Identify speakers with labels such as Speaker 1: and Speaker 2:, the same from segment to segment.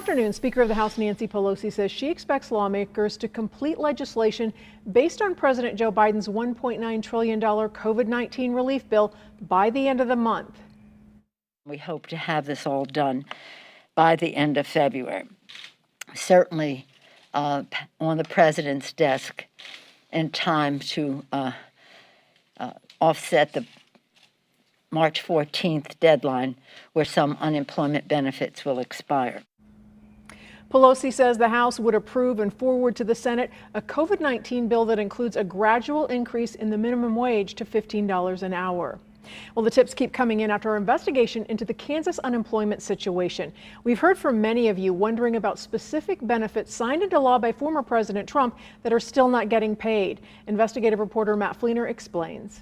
Speaker 1: afternoon, Speaker of the House Nancy Pelosi says she expects lawmakers to complete legislation based on President Joe Biden's $1.9 trillion COVID-19 relief bill by the end of the month.
Speaker 2: We hope to have this all done by the end of February. Certainly on the president's desk in time to offset the March 14th deadline where some unemployment benefits will expire.
Speaker 1: Pelosi says the House would approve and forward to the Senate a COVID-19 bill that includes a gradual increase in the minimum wage to $15 an hour. Well, the tips keep coming in after our investigation into the Kansas unemployment situation. We've heard from many of you wondering about specific benefits signed into law by former President Trump that are still not getting paid. Investigative reporter Matt Fleener explains.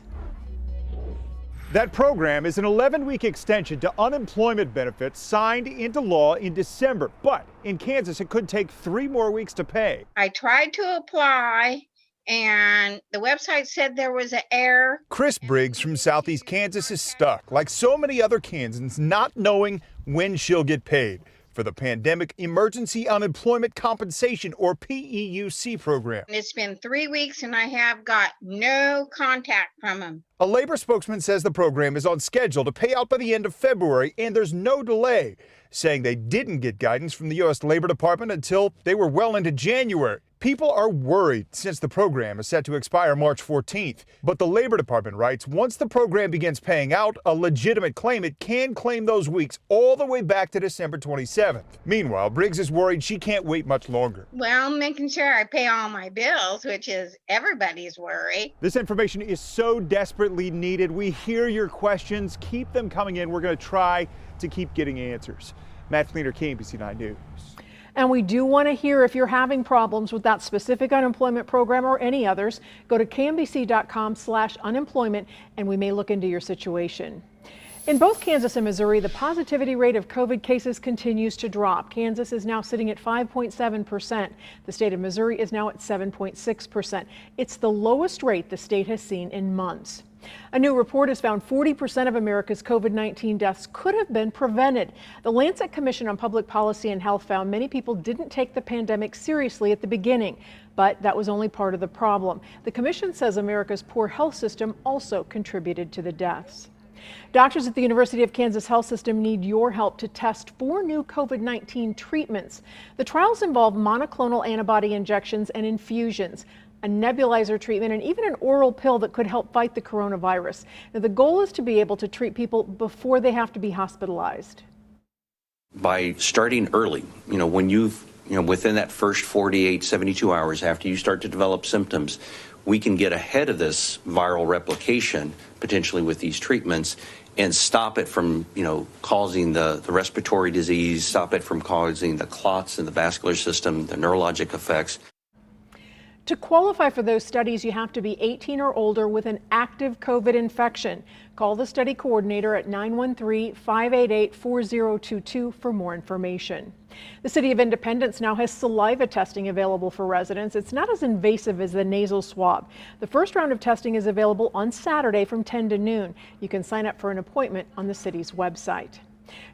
Speaker 3: That program is an 11-week extension to unemployment benefits signed into law in December. But in Kansas, it could take 3 more weeks to pay.
Speaker 4: I tried to apply, and the website said there was an error.
Speaker 3: Chris Briggs from Southeast Kansas is stuck, like so many other Kansans, not knowing when she'll get paid for the Pandemic Emergency Unemployment Compensation, or PEUC program.
Speaker 4: It's been 3 weeks, and I have got no contact from them.
Speaker 3: A labor spokesman says the program is on schedule to pay out by the end of February, and there's no delay, saying they didn't get guidance from the U.S. Labor Department until they were well into January. People are worried since the program is set to expire March 14th. But the Labor Department writes once the program begins paying out a legitimate claimant can claim those weeks all the way back to December 27th. Meanwhile, Briggs is worried she can't wait much longer.
Speaker 4: Well, I'm making sure I pay all my bills, which is everybody's worry.
Speaker 3: This information is so desperately needed. We hear your questions. Keep them coming in. We're going to try to keep getting answers. Matt Fleener, KMBC 9 News.
Speaker 1: And we do want to hear if you're having problems with that specific unemployment program or any others. Go to kmbc.com/unemployment and we may look into your situation. In both Kansas and Missouri, the positivity rate of COVID cases continues to drop. Kansas is now sitting at 5.7%. The state of Missouri is now at 7.6%. It's the lowest rate the state has seen in months. A new report has found 40% of America's COVID-19 deaths could have been prevented. The Lancet Commission on Public Policy and Health found many people didn't take the pandemic seriously at the beginning, but that was only part of the problem. The commission says America's poor health system also contributed to the deaths. Doctors at the University of Kansas Health System need your help to test 4 new COVID-19 treatments. The trials involve monoclonal antibody injections and infusions, a nebulizer treatment, and even an oral pill that could help fight the coronavirus. Now, the goal is to be able to treat people before they have to be hospitalized.
Speaker 5: By starting early, when within that first 48, 72 hours after you start to develop symptoms, we can get ahead of this viral replication, potentially with these treatments, and stop it from, causing the respiratory disease, stop it from causing the clots in the vascular system, the neurologic effects.
Speaker 1: To qualify for those studies, you have to be 18 or older with an active COVID infection. Call the study coordinator at 913-588-4022 for more information. The City of Independence now has saliva testing available for residents. It's not as invasive as the nasal swab. The first round of testing is available on Saturday from 10 to noon. You can sign up for an appointment on the city's website.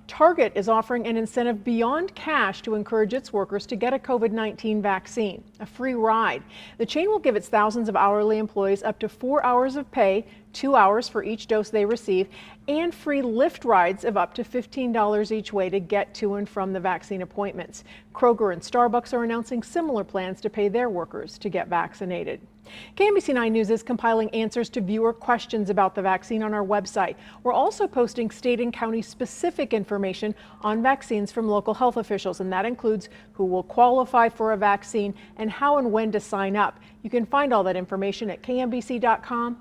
Speaker 1: Target is offering an incentive beyond cash to encourage its workers to get a COVID-19 vaccine, a free ride. The chain will give its thousands of hourly employees up to 4 hours of pay, 2 hours for each dose they receive, and free Lyft rides of up to $15 each way to get to and from the vaccine appointments. Kroger and Starbucks are announcing similar plans to pay their workers to get vaccinated. KMBC 9 News is compiling answers to viewer questions about the vaccine on our website. We're also posting state and county specific information on vaccines from local health officials, and that includes who will qualify for a vaccine and how and when to sign up. You can find all that information at kmbc.com/vaccine.